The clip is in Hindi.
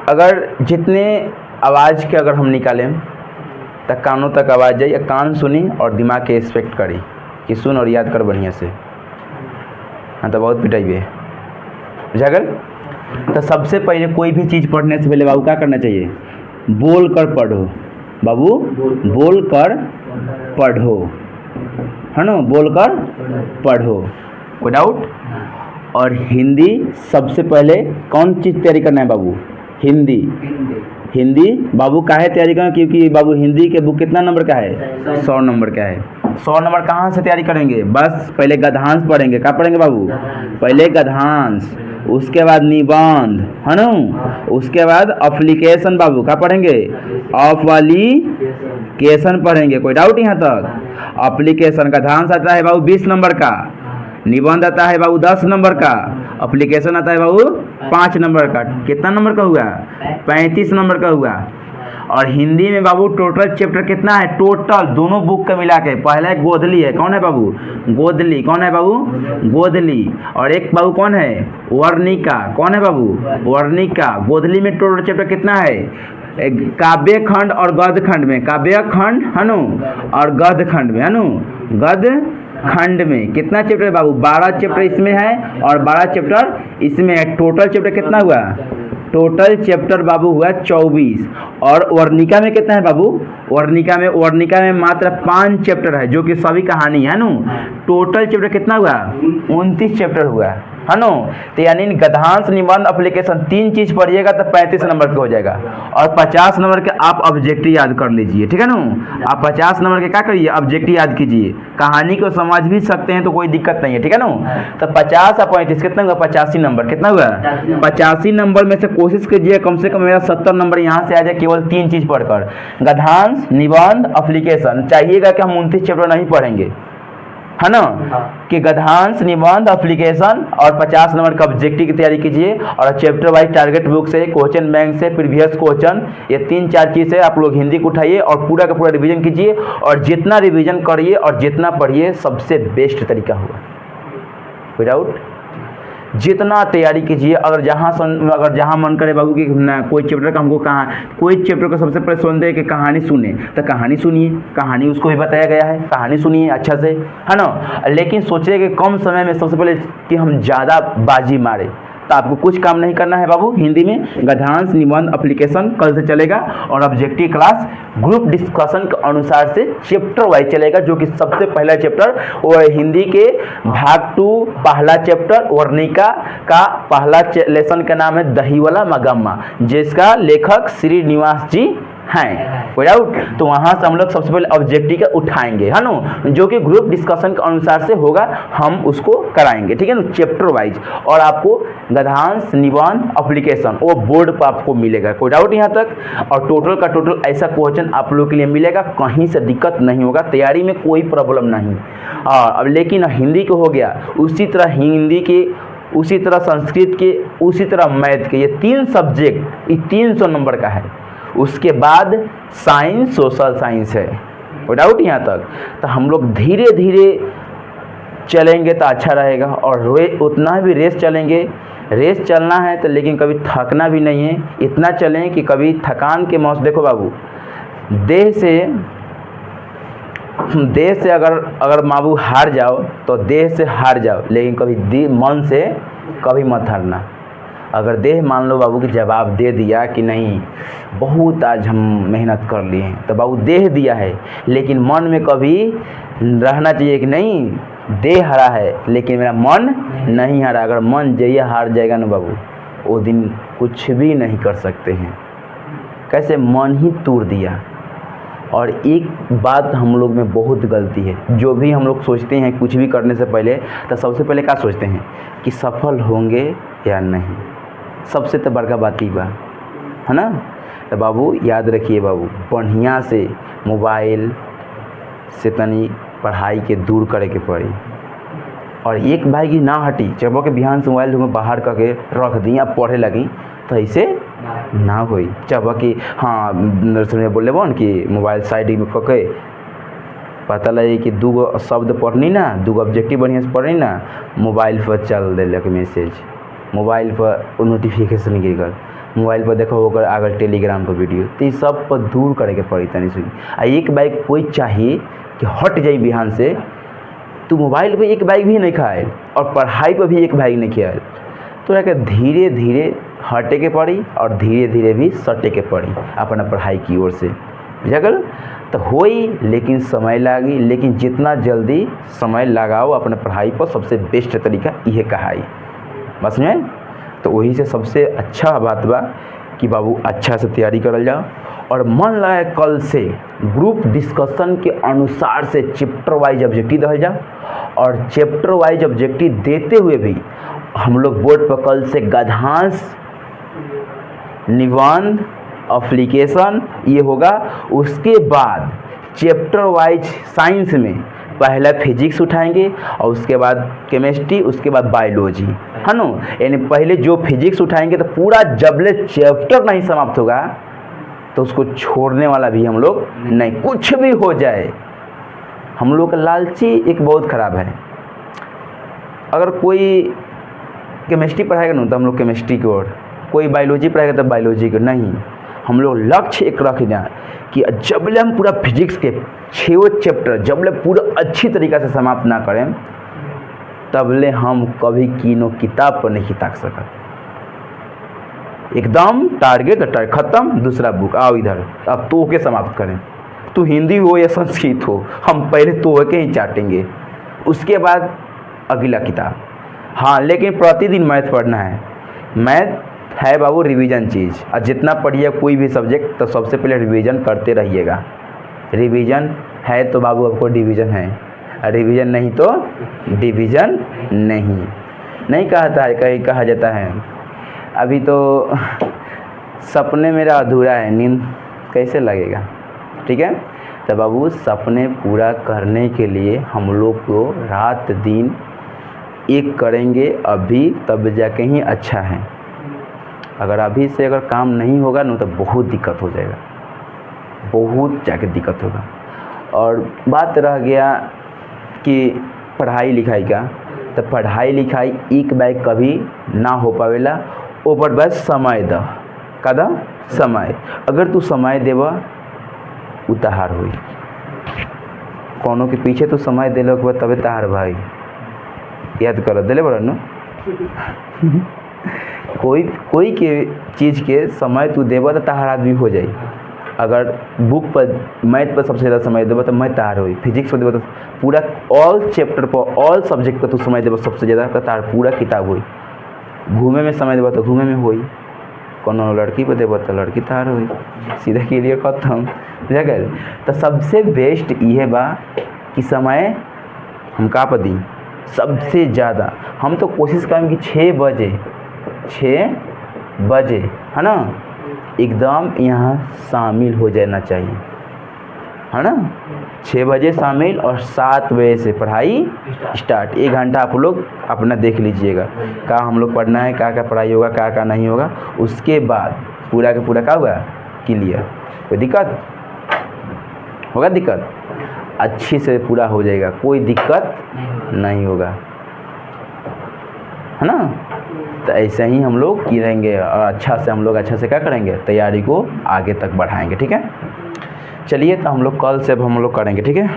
अगर जितने आवाज़ के अगर हम निकालें तो कानों तक आवाज़ जाए, या कान सुनी और दिमाग के एक्सपेक्ट करी कि सुन और याद कर बढ़िया से। हाँ तो बहुत पिटाई भी है बुझागल। तो सबसे पहले कोई भी चीज़ पढ़ने से पहले बाबू क्या करना चाहिए? बोल कर पढ़ो बाबू, बोल कर पढ़ो, है ना, बोल कर पढ़ो, कोई डाउट? और हिंदी सबसे पहले कौन चीज़ तैयारी करना है बाबू? हिंदी। हिंदी बाबू काहे तैयारी करना? क्योंकि बाबू हिंदी के बुक कितना नंबर का है? 100 नंबर का है। 100 नंबर कहाँ से तैयारी करेंगे? बस पहले गद्यांश पढ़ेंगे। क्या पढ़ेंगे बाबू? पहले गद्यांश, उसके बाद निबंध, है ना, उसके बाद एप्लीकेशन बाबू क्या पढ़ेंगे? ऑफ वाली केशन पढ़ेंगे। कोई डाउट यहाँ तक? एप्लीकेशन का गद्यांश आता है बाबू 20 नंबर का, निबंध आता है बाबू 10 नंबर का, एप्लीकेशन आता है बाबू 5 नंबर का। कितना नंबर का हुआ? 35 नंबर का हुआ। और हिंदी में बाबू टोटल चैप्टर कितना है? टोटल दोनों बुक का मिला के पहला एक गोदली है। कौन है बाबू? गोदली। कौन है बाबू? गोदली। और एक बाबू कौन है? वर्णिका। कौन है बाबू? वर्णिका। गोदली में टोटल चैप्टर कितना है? काव्य खंड और गद्य खंड में, काव्य खंड है नु और गद्य खंड में, है नु, गद्य खंड में कितना चैप्टर है बाबू? 12 चैप्टर इसमें है और 12 चैप्टर इसमें है। टोटल चैप्टर कितना हुआ? टोटल चैप्टर बाबू हुआ 24। और वर्णिका में कितना है बाबू? वर्णिका में मात्र 5 चैप्टर है, जो कि सभी कहानी है नु। टोटल चैप्टर कितना हुआ? 29 चैप्टर हुआ, है नो। तो यानी गद्यांश, निबंध, एप्लीकेशन 3 चीज़ पढ़िएगा तो 35 नंबर का हो जाएगा। और 50 नंबर के आप ऑब्जेक्टिव याद कर लीजिए, ठीक है ना। आप 50 नंबर के क्या करिए? ऑब्जेक्टिव याद कीजिए। कहानी को समझ भी सकते हैं तो कोई दिक्कत नहीं है, ठीक है ना। तो 50 और 35 कितना हुआ? 85 नंबर। कितना हुआ? 85 नंबर में से कोशिश कीजिए कम से कम मेरा 70 नंबर यहाँ से आ जाए केवल 3 चीज़ पढ़कर, गद्यांश, निबंध, एप्लीकेशन। चाहिएगा कि हम 29 चैप्टर नहीं पढ़ेंगे, है ना, कि गद्यांश, निबंध, एप्लीकेशन और 50 नंबर का ऑब्जेक्टिव की तैयारी कीजिए। और चैप्टर वाइज टारगेट बुक से, क्वेश्चन बैंक से, प्रीवियस क्वेश्चन, ये 3-4 चीज़ से आप लोग हिंदी को उठाइए और पूरा का पूरा रिवीजन कीजिए। और जितना रिवीजन करिए और जितना पढ़िए सबसे बेस्ट तरीका होगा, विदाउट जितना तैयारी कीजिए। अगर जहाँ मन करे बाबू कि ना कोई चैप्टर का हमको कोई चैप्टर का सबसे पहले सुनते हैं कि कहानी सुने, तो कहानी सुनिए, कहानी उसको भी बताया गया है, कहानी सुनिए अच्छा से, है ना। लेकिन सोचिए कि कम समय में सबसे पहले कि हम ज़्यादा बाजी मारे, तो आपको कुछ काम नहीं करना है बाबू। हिंदी में गद्यांश, निबंध, एप्लीकेशन कल से चलेगा और ऑब्जेक्टिव क्लास ग्रुप डिस्कशन के अनुसार से चैप्टर वाइज चलेगा। जो कि सबसे पहला चैप्टर वो हिंदी के भाग 2 पहला चैप्टर वर्णिका का पहला लेसन का नाम है दहीवाला मगम्मा, जिसका लेखक श्रीनिवास जी हैं, कोई डाउट? तो वहाँ से हम लोग सबसे पहले ऑब्जेक्टिव का उठाएंगे, है ना, जो कि ग्रुप डिस्कशन के अनुसार से होगा, हम उसको कराएंगे, ठीक है ना, चैप्टर वाइज। और आपको गद्यांश, निबंध, एप्लीकेशन वो बोर्ड पर आपको मिलेगा, कोई डाउट यहाँ तक? और टोटल का टोटल ऐसा क्वेश्चन आप लोग के लिए मिलेगा, कहीं से दिक्कत नहीं होगा, तैयारी में कोई प्रॉब्लम नहीं। अब लेकिन हिंदी को हो गया, उसी तरह हिंदी के, उसी तरह संस्कृत के, उसी तरह मैथ के, ये 3 सब्जेक्ट ये 300 नंबर का है। उसके बाद साइंस, सोशल साइंस है, कोई डाउट यहाँ तक? तो हम लोग धीरे धीरे चलेंगे तो अच्छा रहेगा। और उतना भी रेस चलेंगे, रेस चलना है तो, लेकिन कभी थकना भी नहीं है। इतना चलें कि कभी थकान के मौसम, देखो बाबू, देह से अगर बाबू हार जाओ तो देह से हार जाओ, लेकिन कभी मन से कभी मत हारना। अगर देह मान लो बाबू कि जवाब दे दिया कि नहीं बहुत आज हम मेहनत कर लिए हैं, तो बाबू देह दिया है, लेकिन मन में कभी रहना चाहिए कि नहीं देह हारा है लेकिन मेरा मन नहीं हारा। अगर मन जइए हार जाएगा ना बाबू, वो दिन कुछ भी नहीं कर सकते हैं। कैसे? मन ही तोड़ दिया। और एक बात हम लोग में बहुत गलती है, जो भी हम लोग सोचते हैं कुछ भी करने से पहले, तो सबसे पहले क्या सोचते हैं कि सफल होंगे या नहीं। सबसे तो बड़का बात ही बा, है ना। तो बाबू याद रखिए बाबू, बढ़िया से मोबाइल से तनी पढ़ाई के दूर करे के पड़ी। और एक भाई की ना हटी, जब के बिहान से मोबाइल बाहर करके रख दी, अब पढ़े लगी, तो ऐसे ना होई। जब कि हाँ नर्सरी में बोले बन कि मोबाइल साइड में करके पता लगे कि 2 शब्द पढ़नी ना, 2 ऑब्जेक्टिव बढ़िया से पढ़नी ना, मोबाइल पर चल दिलक मैसेज, मोबाइल पर नोटिफिकेशन गिर गल, मोबाइल पर देखो होकर अगर टेलीग्राम पर वीडियो, तो ये सब पर दूर करे के पड़ी तनी सुनी। आ एक बाइक कोई चाहिए कि हट जाई बिहान से, तू मोबाइल पे एक बाइक भी नहीं खाए और पढ़ाई पर भी एक बाइक नहीं खाए, तो के धीरे धीरे हटे के पड़ी और धीरे धीरे भी सटे के पड़ी अपना पढ़ाई की ओर से। बुझल तो होई, लेकिन समय लागी, लेकिन जितना जल्दी समय लगाओ अपने पढ़ाई पर सबसे बेस्ट तरीका यह कहाई बस में। तो वही से सबसे अच्छा बात बा कि बाबू अच्छा से तैयारी करल जाओ और मन लगे कल से ग्रुप डिस्कशन के अनुसार से चैप्टर वाइज ऑब्जेक्टिव दिया जाओ और चैप्टर वाइज ऑब्जेक्टिव देते हुए भी हम लोग बोर्ड पर कल से गद्यांश, निबंध, एप्लीकेशन ये होगा। उसके बाद चैप्टर वाइज साइंस में पहला फिजिक्स उठाएंगे और उसके बाद केमिस्ट्री, उसके बाद बायोलॉजी, है ना। यानी पहले जो फिजिक्स उठाएंगे तो पूरा जबले चैप्टर नहीं समाप्त होगा तो उसको छोड़ने वाला भी हम लोग नहीं, कुछ भी हो जाए। हम लोग का लालची एक बहुत ख़राब है। अगर कोई केमिस्ट्री पढ़ाएगा ना तो हम लोग केमिस्ट्री की ओर, कोई बायोलॉजी पढ़ाएगा तो बायोलॉजी की, नहीं। हम लोग लक्ष्य एक रख दें कि जबले हम पूरा फिजिक्स के 6 चैप्टर जबले पूरा अच्छी तरीक़ा से समाप्त ना करें तबले हम कभी किनो किताब पर नहीं ताक सकते। एकदम टारगेट ख़त्म, दूसरा बुक आओ इधर, अब तो के समाप्त करें। तू हिंदी हो या संस्कृत हो, हम पहले तो के ही चाटेंगे, उसके बाद अगला किताब। हाँ, लेकिन प्रतिदिन मैथ पढ़ना है। मैथ है बाबू रिवीजन चीज़, और जितना पढ़िए कोई भी सब्जेक्ट तो सबसे पहले रिवीजन करते रहिएगा। रिवीजन है तो बाबू आपको डिवीज़न है, और रिवीजन नहीं तो डिवीज़न नहीं कहता है, कहीं कहा जाता है। अभी तो सपने मेरा अधूरा है, नींद कैसे लगेगा, ठीक है। तो बाबू सपने पूरा करने के लिए हम लोग को रात दिन एक करेंगे अभी, तब जाके ही अच्छा है। अगर अभी से अगर काम नहीं होगा ना तो बहुत दिक्कत हो जाएगा, बहुत जाके दिक्कत होगा। और बात रह गया कि पढ़ाई लिखाई का, तो पढ़ाई लिखाई एक बार कभी ना हो पावेला, ऊपर बस समय द कदा समय। अगर तू समय देवा उतार हुई, कोनो के पीछे तो समय दिले के बाद तबे तहार भाई याद कर दिले बड़ा न। कोई के चीज़ के समय तू देवा तो तहार आदमी हो जाए। अगर बुक पर मैथ पर सबसे ज़्यादा समय देवा तो मैथ तहार होई, फिजिक्स पर देवा तो पूरा ऑल चैप्टर पर ऑल सब्जेक्ट पर तू समय देवा सबसे ज़्यादा तो तार पूरा किताब होई। घूमे में समय देवा तो घूमे में होई, कोनो लड़की पर देवा तो लड़की तहार होई, सीधा क्लियर खत्म बुझा गया। तो सबसे बेस्ट ये बा कि समय हम का पर दी सबसे ज़्यादा। हम तो कोशिश करें कि 6 बजे है ना एकदम यहाँ शामिल हो जाना चाहिए, है ना। 6 बजे शामिल और 7 बजे से पढ़ाई स्टार्ट। 1 घंटा आप लोग अपना देख लीजिएगा क्या हम लोग पढ़ना है, क्या पढ़ाई होगा, क्या नहीं होगा। उसके बाद पूरा का पूरा क्या होगा क्लियर। कोई दिक्कत होगा, दिक्कत अच्छी से पूरा हो जाएगा, कोई दिक्कत नहीं होगा, है ना। तो ऐसे ही हम लोग करेंगे और अच्छा से क्या करेंगे, तैयारी को आगे तक बढ़ाएंगे, ठीक है। चलिए तो हम लोग कल से अब हम लोग करेंगे, ठीक है।